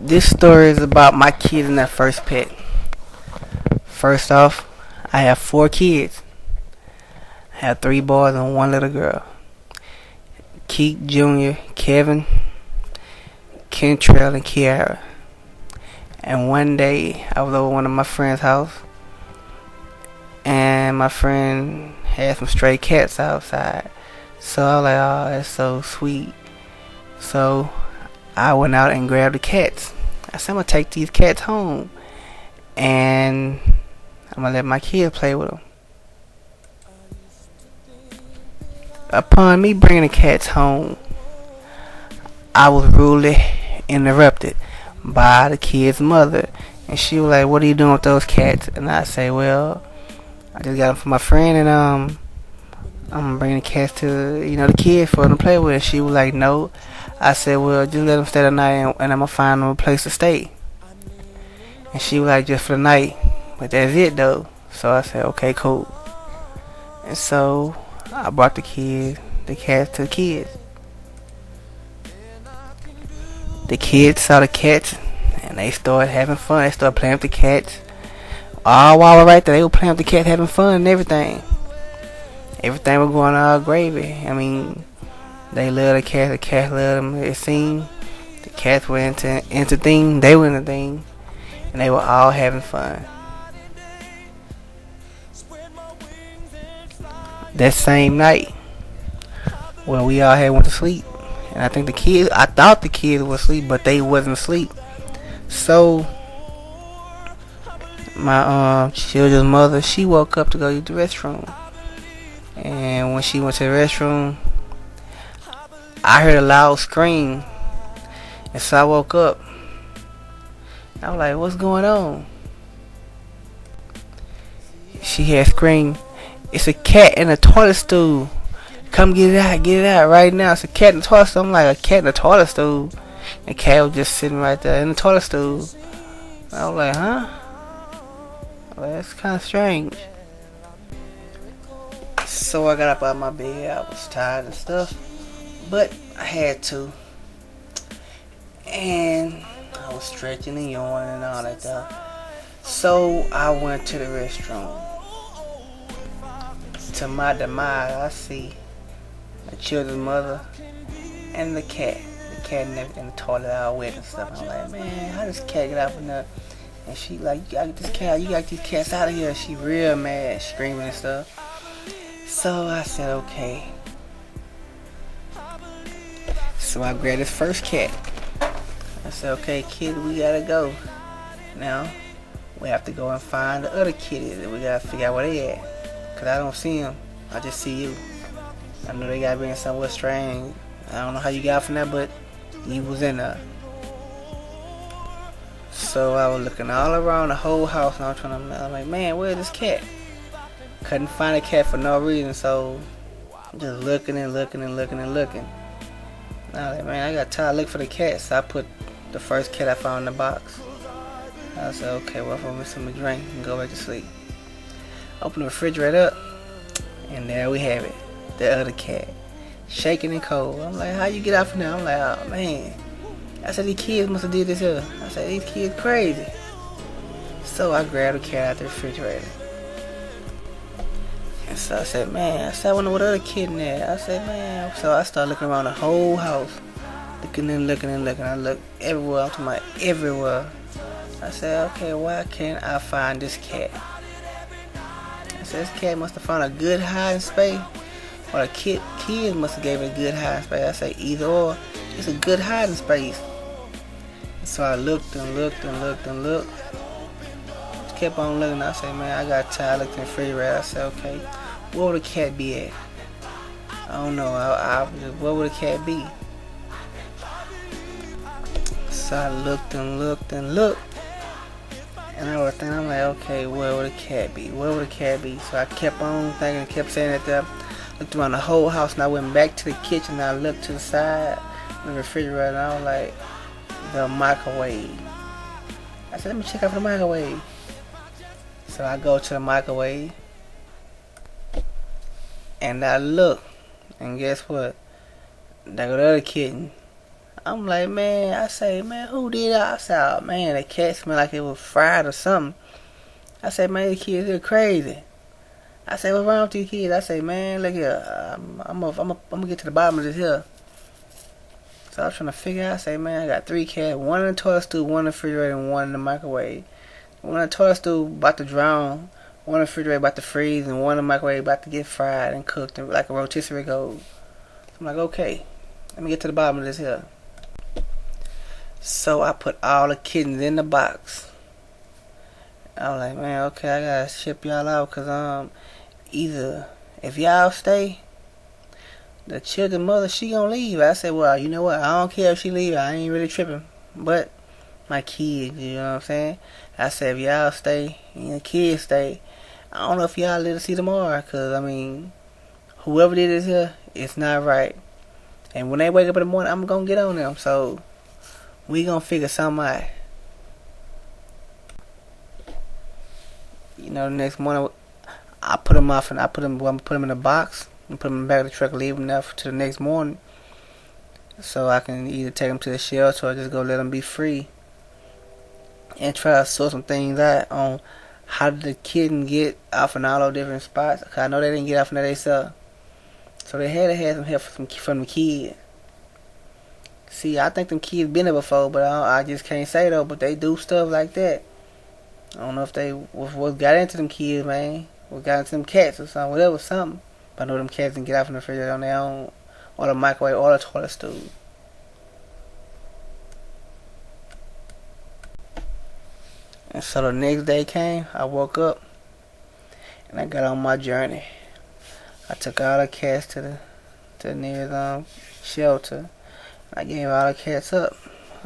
This story is about my kid and that first pet. First off, I have 4 kids. I have 3 boys and 1 little girl. Keith Jr., Kevin, Kentrell, and Kiara. And one day, I was over one of my friend's house, and my friend had some stray cats outside. So I was like, oh, that's so sweet. So I went out and grabbed the cats. I said, I'm going to take these cats home, and I'm going to let my kids play with them. Upon me bringing the cats home, I was rudely interrupted by the kid's mother. And she was like, what are you doing with those cats? And I say, well, I just got them for my friend, and I'm bringing the cats to, the kids for them to play with. And she was like, no. I said, well, just let them stay the night, and I'm going to find them a place to stay. And she was like, just for the night. But that's it, though. So I said, okay, cool. And so I brought the cats to the kids. The kids saw the cats, and they started having fun. They started playing with the cats. All while we're right there, they were playing with the cats, having fun and everything. Everything was going all gravy. I mean, they loved the cats loved them. It seemed the cats were into thing, they were into thing, and they were all having fun. That same night, well, we all had went to sleep, and I thought the kids were asleep, but they wasn't asleep. So my children's mother, she woke up to go use the restroom, and when she went to the restroom, I heard a loud scream, and so I woke up. I was like, what's going on? She had screamed, it's a cat in a toilet stool. Come get it out right now. It's a cat in the toilet stool. I'm like, a cat in the toilet stool? The cat was just sitting right there in the toilet stool. I was like, huh? Well, that's kind of strange. So I got up out of my bed. I was tired and stuff, but I had to. And I was stretching and yawning and all that stuff. So I went to the restroom. To my demise, I see the children's mother and the cat. The cat in the toilet all wet and stuff. I'm like, man, how does the cat get out from there? And she like, you gotta get these cats out of here. She real mad, screaming and stuff. So I said, okay. So I grabbed this first cat. I said, okay, kid, we gotta go. Now, we have to go and find the other kitties, and we gotta figure out where they at. Cause I don't see them, I just see you. I know they gotta be in somewhere strange. I don't know how you got from there, but you was in there. So I was looking all around the whole house, and I'm like, man, where's this cat? Couldn't find a cat for no reason, so just looking and looking and looking and looking. And I was like, man, I got tired looking for the cat, so I put the first cat I found in the box. I said, okay, well, I'm gonna some drink and go back to sleep. Open the refrigerator up, and there we have it, the other cat, shaking and cold. I'm like, how you get out from there? I'm like, oh man. I said, these kids must have did this here. I said, these kids crazy. So I grabbed the cat out the refrigerator. And so I said, man, I wonder what other kid in there. I said, man. So I started looking around the whole house, looking and looking and looking. I looked everywhere, I'm talking about everywhere. I said, okay, why can't I find this cat? I said, this cat must have found a good hiding space, or the kids must have gave it a good hiding space. I say either or, it's a good hiding space. So I looked and looked and looked and looked. Just kept on looking. I said, man, I got tired. I looked in the refrigerator. I said, okay, where would the cat be at? I don't know. Where would the cat be? So I looked and looked and looked. And I was thinking, I'm like, okay, where would a cat be? Where would a cat be? So I kept on thinking, kept saying it there. Looked around the whole house, and I went back to the kitchen, and I looked to the side of the refrigerator, and I was like, the microwave. I said, let me check out for the microwave. So I go to the microwave, and I look, and guess what? There go the other kitten I'm like, man, I say, man, who did that? I said, oh, man, the cat smelled like it was fried or something. I said, man, these kids are crazy. I said, what's wrong with these kids? I say, man, look here, I'm gonna get to the bottom of this here. So I was trying to figure out, I say, man, I got 3 cats, one in the toilet stool, one in the refrigerator, and one in the microwave. One in the toilet stool about to drown, one in the refrigerator about to freeze, and one in the microwave about to get fried and cooked and like a rotisserie gold. So I'm like, okay, let me get to the bottom of this here. So I put all the kittens in the box. I was like, man, okay, I gotta ship y'all out, cause either if y'all stay, the children's mother, she gonna leave. I said, well, you know what? I don't care if she leave. I ain't really tripping. But my kids, you know what I'm saying? I said, if y'all stay and your kids stay, I don't know if y'all live to see tomorrow. Cause I mean, whoever did this here, it's not right. And when they wake up in the morning, I'm gonna get on them. So we gonna figure something out. You know, the next morning, I put them off and I'm gonna put them in a box and put them in the back of the truck, leave them there to the next morning, so I can either take them to the shelter or just go let them be free and try to sort some things out on how did the kitten get off in all those different spots. Cause I know they didn't get off in there themselves, so they had to have some help from the kids. See, I think them kids been there before, but I just can't say though. But they do stuff like that. I don't know if they what got into them kids, man. What got into them cats or something, whatever, something. But I know them cats didn't get out from the refrigerator on their own, or the microwave, or the toilet stool. And so the next day came, I woke up, and I got on my journey. I took all the cats to the nearest shelter. I gave all the cats up.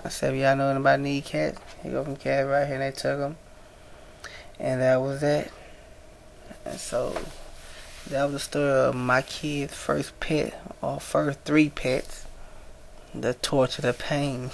I said, if y'all know anybody need cats, here go some cats right here, and they took them. And that was that. And so that was the story of my kid's first pet, or first 3 pets. The torture, the pain.